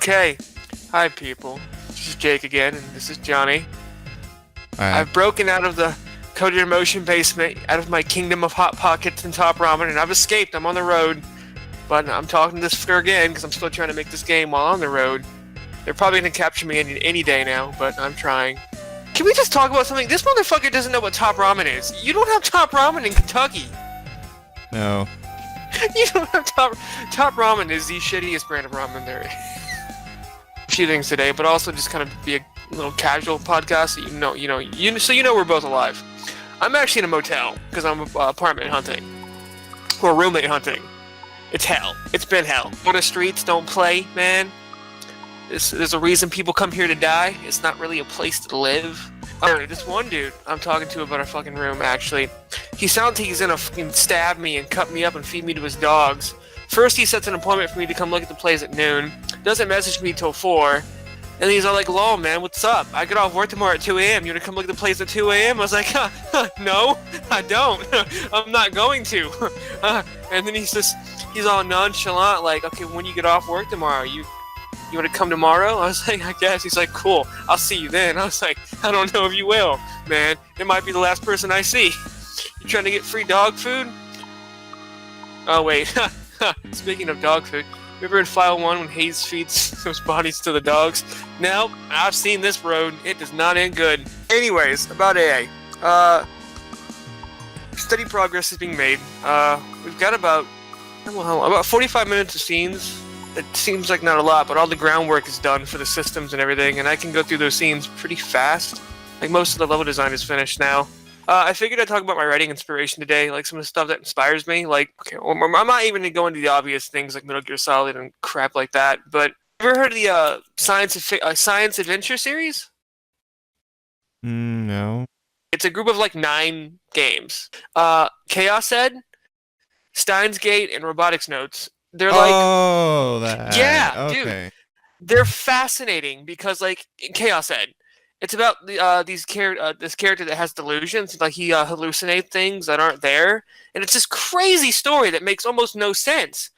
Okay. Hi, people. This is Jake again, and this is Johnny. Alright. I've broken out of the Coded Emotion basement, out of my kingdom of Hot Pockets and Top Ramen, and I've escaped. I'm on the road. But I'm talking to this fucker again, because I'm still trying to make this game while on the road. They're probably going to capture me any day now, but I'm trying. Can we just talk about something? This motherfucker doesn't know what Top Ramen is. You don't have Top Ramen in Kentucky. No. You don't have Top Ramen is the shittiest brand of ramen there is. A few things today, but also just kind of be a little casual podcast so you know we're both alive. I'm actually in a motel because I'm apartment hunting or roommate hunting. It's hell. It's been hell. On the streets, don't play, man. There's a reason people come here to die. It's not really a place to live. Alright, this one dude I'm talking to about our fucking room, actually, he sounds like he's gonna fucking stab me and cut me up and feed me to his dogs. First, he sets an appointment for me to come look at the place at noon. Doesn't message me till 4. And he's all like, lol, man, what's up? I get off work tomorrow at 2 a.m. You wanna come look at the place at 2 a.m.? I was like, no, I don't. I'm not going to. And then he's all nonchalant, like, okay, when you get off work tomorrow, you want to come tomorrow? I was like, I guess. He's like, cool, I'll see you then. I was like, I don't know if you will, man. It might be the last person I see. You trying to get free dog food? Oh, wait. Speaking of dog food, remember in File 1 when Hayes feeds those bodies to the dogs? Now, I've seen this road. It does not end good. Anyways, about AA. Steady progress is being made. We've got about 45 minutes of scenes. It seems like not a lot, but all the groundwork is done for the systems and everything, and I can go through those scenes pretty fast. Like, most of the level design is finished now. I figured I'd talk about my writing inspiration today, like some of the stuff that inspires me. Like, okay, I'm not even going to go into the obvious things like Metal Gear Solid and crap like that, but ever heard of the Science Adventure series? No. It's a group of like 9 games. Chaos Ed, Steins Gate, and Robotics Notes. They're like, yeah, okay. dude, they're fascinating because, like, in Chaos Ed, it's about this character that has delusions, like he hallucinates things that aren't there, and it's this crazy story that makes almost no sense.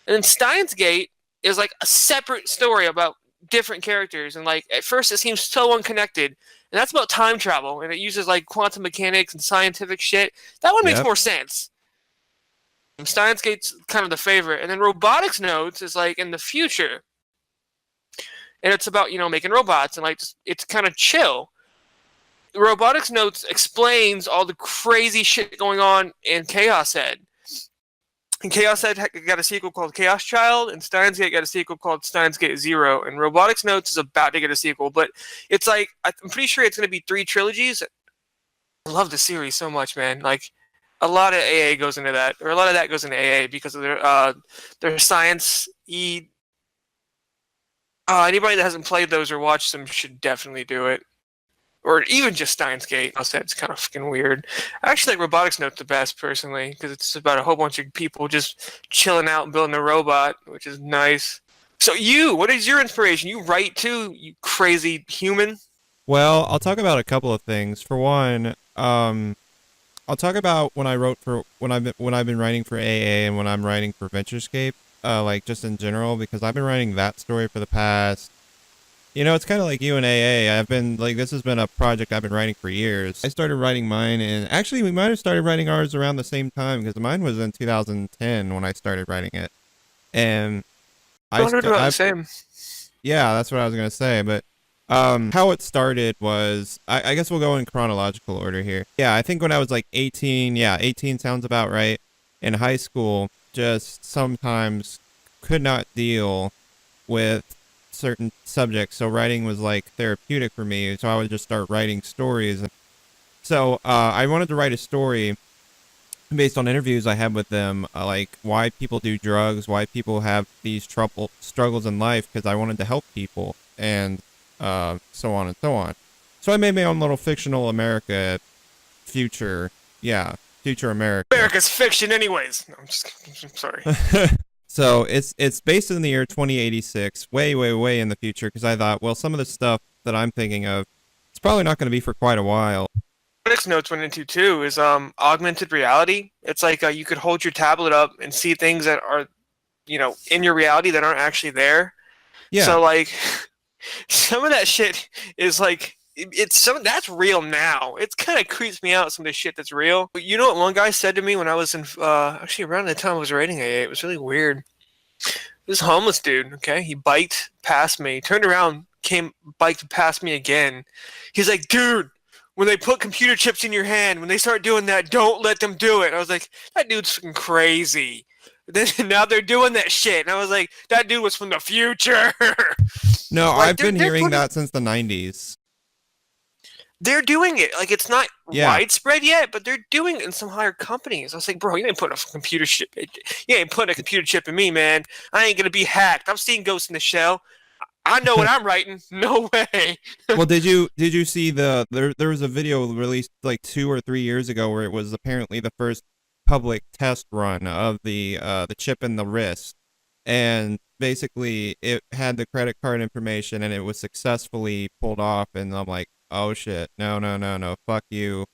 And then Steins Gate is like a separate story about different characters, and like at first it seems so unconnected, and that's about time travel, and it uses like quantum mechanics and scientific shit. That one makes more sense. Steins Gate's kind of the favorite, and then Robotics Notes is like in the future, and it's about making robots, and like it's kind of chill. Robotics Notes explains all the crazy shit going on in Chaos Ed. And Chaos Ed got a sequel called Chaos Child, and Steins Gate got a sequel called Steins Gate Zero, and Robotics Notes is about to get a sequel, but it's like I'm pretty sure it's going to be 3 trilogies. I love the series so much, man. Like, a lot of AA goes into that, or a lot of that goes into AA because of their science. Anybody that hasn't played those or watched them should definitely do it, or even just Steins Gate. I'll say it's kind of fucking weird. I actually like Robotics Note the best personally because it's about a whole bunch of people just chilling out and building a robot, which is nice. So what is your inspiration? You write too, you crazy human? Well, I'll talk about a couple of things. For one, I'll talk about when I've been writing for AA and when I'm writing for Venturescape, like just in general, because I've been writing that story for the past. It's kind of like you and AA. I've been like, this has been a project I've been writing for years. I started writing mine, and actually we might have started writing ours around the same time because mine was in 2010 when I started writing it, and I've the same. Yeah, that's what I was gonna say, but. How it started was, I guess we'll go in chronological order here. Yeah, I think when I was like 18, 18 sounds about right. In high school, just sometimes could not deal with certain subjects, so writing was like therapeutic for me, so I would just start writing stories. So, I wanted to write a story based on interviews I had with them, like why people do drugs, why people have these struggles in life, because I wanted to help people, and so on and so on. So I made my own little fictional America future America. America's fiction anyways. No, I'm sorry. So it's based in the year 2086, way, way, way in the future, because I thought, well, some of the stuff that I'm thinking of, it's probably not going to be for quite a while. Notes went into too is augmented reality. It's like you could hold your tablet up and see things that are, in your reality that aren't actually there. Yeah. So like, some of that shit is like it's some that's real now. It kind of creeps me out some of the shit that's real. You know what one guy said to me when I was in actually around the time I was writing AA? It was really weird. This homeless dude, okay, he biked past me, turned around, biked past me again. He's like, dude, when they put computer chips in your hand, when they start doing that, don't let them do it. I was like, that dude's fucking crazy. Then now they're doing that shit, and I was like, that dude was from the future. No, Like I've been they're hearing putting, that since the 90s. they're doing it. Like it's not Yeah. widespread yet, but they're doing it in some higher companies. I was like, bro, you ain't putting a computer chip. You ain't putting a computer chip in me, man. I ain't gonna be hacked. I'm seeing Ghost in the Shell. I know what I'm writing. No way. Well, did you see there was a video released like 2 or 3 years ago where it was apparently the first public test run of the chip in the wrist, and basically it had the credit card information and it was successfully pulled off, and I'm like, oh shit, no, no, no, no, fuck you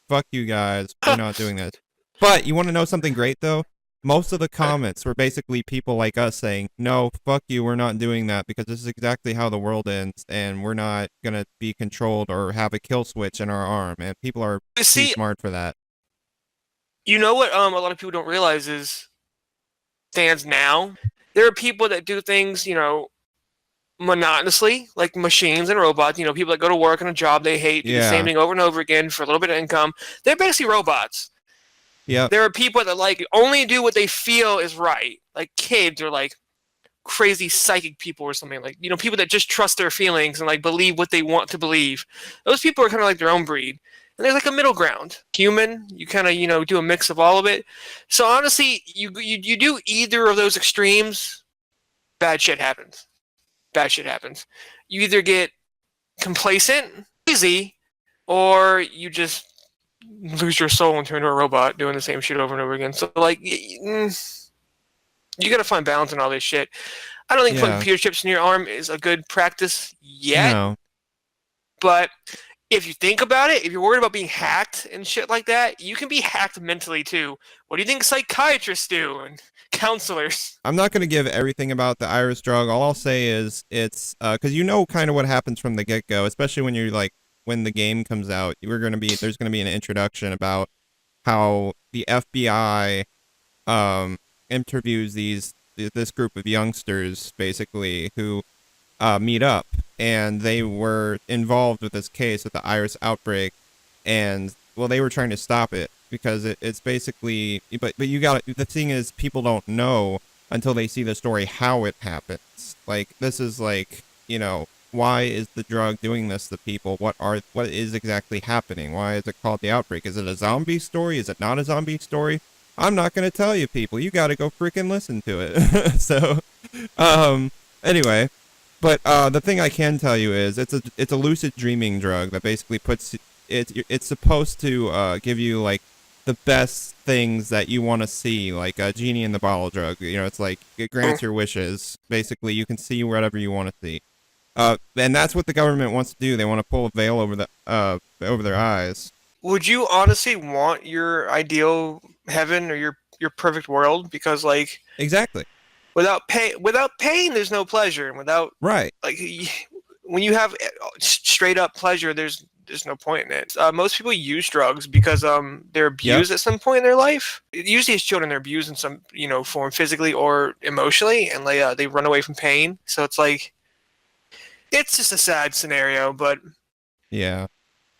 guys, we're not doing this. But you want to know something great though? Most of the comments were basically people like us saying, no, fuck you, we're not doing that because this is exactly how the world ends and we're not going to be controlled or have a kill switch in our arm. And people are too See, smart for that. you know what? A lot of people don't realize is fans now. There are people that do things, monotonously, like machines and robots. People that go to work on a job they hate, do the same Yeah. thing over and over again for a little bit of income. They're basically robots. Yep. There are people that like only do what they feel is right, like kids or like crazy psychic people or something, like people that just trust their feelings and like believe what they want to believe. Those people are kind of like their own breed, and there's like a middle ground. Human, you kind of do a mix of all of it. So honestly, you do either of those extremes, bad shit happens. Bad shit happens. You either get complacent, easy, or you just lose your soul and turn into a robot doing the same shit over and over again. So like, you gotta find balance in all this shit. I don't think putting Yeah. computer chips in your arm is a good practice yet, No. but if you think about it, if you're worried about being hacked and shit like that, you can be hacked mentally too. What do you think psychiatrists do and counselors? I'm not going to give everything about the iris drug. All I'll say is it's because you know kind of what happens from the get-go, especially when you're like when the game comes out. There's going to be an introduction about how the FBI interviews this group of youngsters basically who meet up, and they were involved with this case with the iris outbreak, and well, they were trying to stop it because it's basically, but you got the thing is people don't know until they see the story how it happens. Like this is like, why is the drug doing this to people? What is exactly happening? Why is it called the outbreak? Is it a zombie story? Is it not a zombie story? I'm not going to tell you, people. You got to go freaking listen to it. So, anyway, but the thing I can tell you is it's a lucid dreaming drug that basically it's supposed to give you like the best things that you want to see, like a genie in the bottle drug. It's like it grants your wishes. Basically, you can see whatever you want to see. And that's what the government wants to do. They want to pull a veil over their eyes. Would you honestly want your ideal heaven or your perfect world? Because like Exactly. without pain, there's no pleasure, and without Right. like when you have straight up pleasure, there's no point in it. Most people use drugs because they're abused at some point in their life. Usually, as children, they're abused in some form, physically or emotionally, and they run away from pain. So it's like it's just a sad scenario, but Yeah.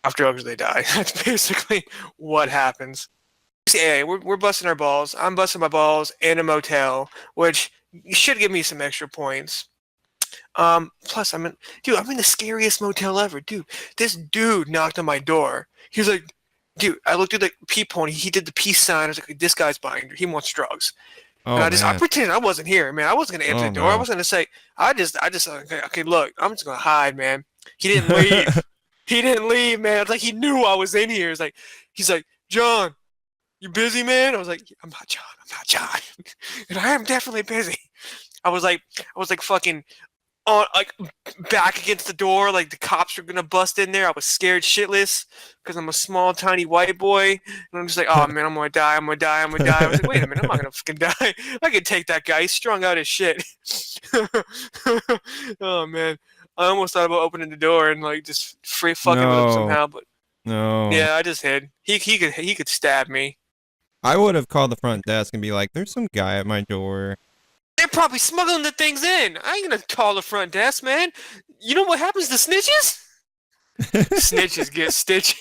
after drugs, they die. That's basically what happens. Yeah, we're busting our balls. I'm busting my balls in a motel, which should give me some extra points. Plus, I'm in the scariest motel ever, dude. This dude knocked on my door. He was like, dude, I looked at the peephole and he did the peace sign. I was like, this guy's behind you. He wants drugs. Oh, And I man. pretended I wasn't here, man. I wasn't gonna answer Oh, the door. I no. wasn't gonna say. I just okay, look, I'm just gonna hide, man. He didn't leave. He didn't leave, man. It's like he knew I was in here. He's like, John, you busy, man? I was like, I'm not John, and I am definitely busy. I was like fucking on like back against the door, like the cops were gonna bust in there. I was scared shitless because I'm a small, tiny white boy, and I'm just like, oh man, I'm gonna die, I'm gonna die, I'm gonna die. I was like, wait a minute, I'm not gonna fucking die. I can take that guy. He's strung out as shit. Oh man, I almost thought about opening the door and like just free fucking with him somehow, but No. yeah, I just hid. He could stab me. I would have called the front desk and be like, "There's some guy at my door." They're probably smuggling the things in. I ain't gonna call the front desk, man. You know what happens to snitches? Snitches get stitches.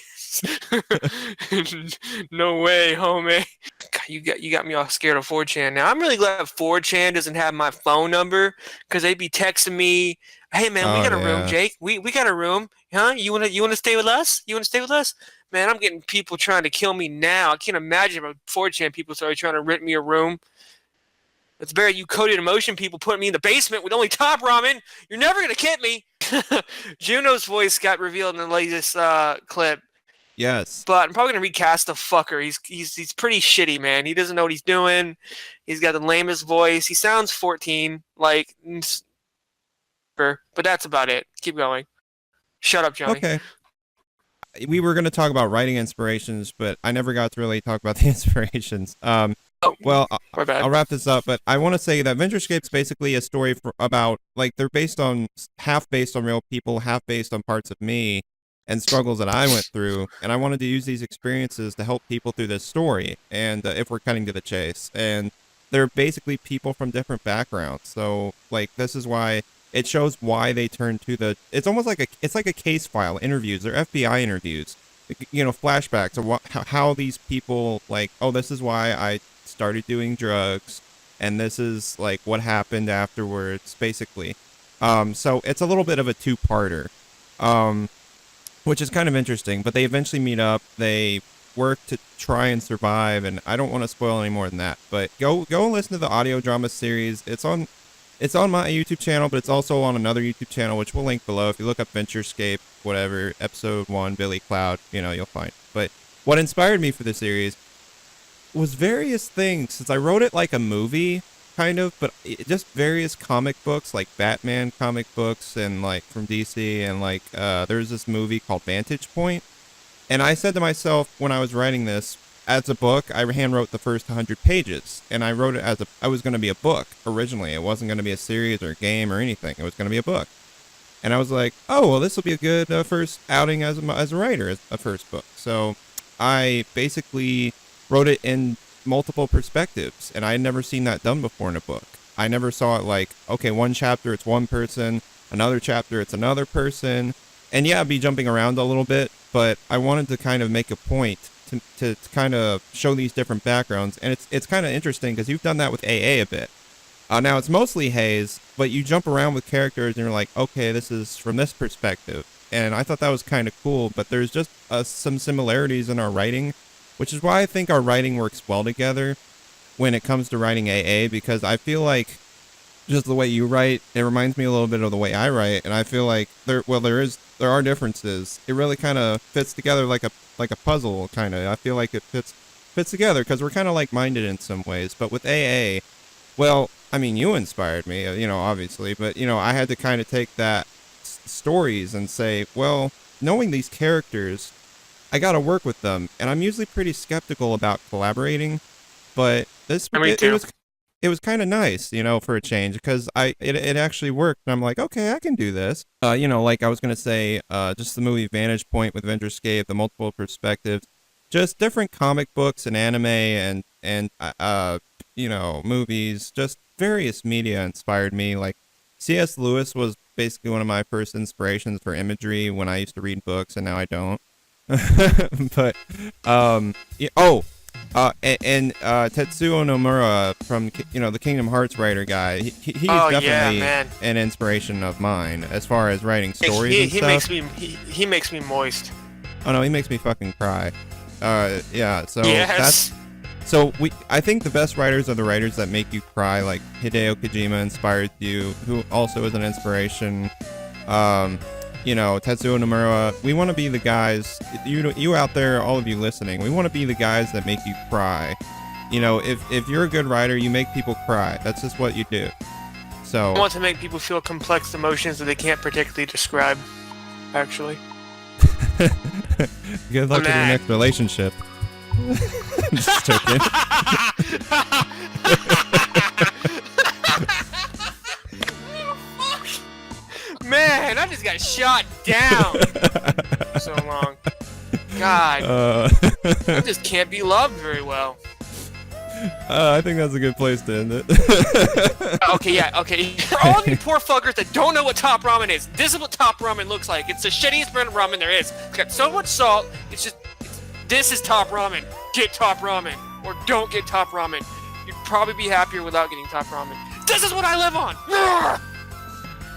No way, homie. God, you got me all scared of 4chan now. I'm really glad 4chan doesn't have my phone number because they'd be texting me, "Hey man, we got a room, Jake. We got a room, huh? You wanna stay with us? You wanna stay with us?" Man, I'm getting people trying to kill me now. I can't imagine if 4chan people started trying to rent me a room. It's very you coded emotion people putting me in the basement with only top ramen. You're never gonna get me. Juno's voice got revealed in the latest clip. Yes. But I'm probably gonna recast the fucker. He's pretty shitty, man. He doesn't know what he's doing. He's got the lamest voice. He sounds 14, like, but that's about it. Keep going. Shut up, Johnny. Okay. We were going to talk about writing inspirations, but I never got to really talk about the inspirations. Well, my bad. I'll wrap this up, but I want to say that Venturescape's basically a story about, like, they're half based on real people, half based on parts of me and struggles that I went through, and I wanted to use these experiences to help people through this story, and if we're cutting to the chase, and they're basically people from different backgrounds, so, like, this is why it shows why they turn to it's almost like a case file, interviews, they're FBI interviews, you know, flashbacks of how these people, like, oh, this is why I started doing drugs, and this is, like, what happened afterwards, basically. So it's a little bit of a two-parter. Which is kind of interesting, but they eventually meet up, they work to try and survive, and I don't want to spoil any more than that, but go and listen to the audio drama series. It's on my YouTube channel, but it's also on another YouTube channel, which we'll link below. If you look up Venturescape, whatever, episode 1, Billy Cloud, you know, you'll find it. But what inspired me for the series was various things, since I wrote it like a movie, kind of, but just various comic books, like Batman comic books, and like from DC, and like there's this movie called Vantage Point, and I said to myself when I was writing this as a book, I hand wrote the first 100 pages, and I wrote it I was going to be a book originally. It wasn't going to be a series or a game or anything. It was going to be a book, and I was like, oh well, this will be a good first outing as a writer, as a first book. So I basically wrote it in multiple perspectives, and I had never seen that done before in a book. I never saw it like, okay, one chapter it's one person, another chapter it's another person, and yeah, I'd be jumping around a little bit, but I wanted to kind of make a point to kind of show these different backgrounds, and it's kind of interesting because you've done that with AA a bit. Now it's mostly Hayes, but you jump around with characters and you're like, okay, this is from this perspective, and I thought that was kind of cool, but there's just some similarities in our writing, which is why I think our writing works well together when it comes to writing AA, because I feel like just the way you write, it reminds me a little bit of the way I write, and I feel like there are differences. It really kind of fits together like a puzzle, kind of. I feel like it fits together because we're kind of like-minded in some ways. But with AA, well, I mean, you inspired me, you know, obviously, but you know, I had to kind of take that stories and say, well, knowing these characters, I got to work with them, and I'm usually pretty skeptical about collaborating, but it was kind of nice, you know, for a change, because it actually worked, and I'm like, okay, I can do this. You know, like I was gonna say, just the movie Vantage Point with Venturescape, the multiple perspectives, just different comic books and anime and you know, movies, just various media inspired me. Like C.S. Lewis was basically one of my first inspirations for imagery when I used to read books, and now I don't. But yeah, and Tetsuo Nomura from, you know, the Kingdom Hearts writer guy, he's definitely an inspiration of mine as far as writing stories and stuff. He makes me moist. Oh no, he makes me fucking cry. Yeah, so yes. I think the best writers are the writers that make you cry, like Hideo Kojima inspired you, who also is an inspiration. You know, Tetsuo Nomura, we want to be the guys, you out there, all of you listening, we want to be the guys that make you cry. You know, if you're a good writer, you make people cry. That's just what you do. So I want to make people feel complex emotions that they can't particularly describe, actually. good luck with your Mad. next relationship. Just joking. Man, I just got shot down so long. God, I just can't be loved very well. I think that's a good place to end it. Okay, yeah, okay. For all of you poor fuckers that don't know what top ramen is, this is what top ramen looks like. It's the shittiest brand of ramen there is. It's got so much salt. This is top ramen. Get top ramen, or don't get top ramen. You'd probably be happier without getting top ramen. This is what I live on.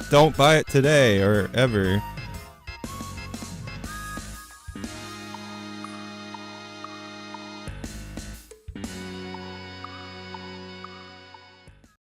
Don't buy it today or ever.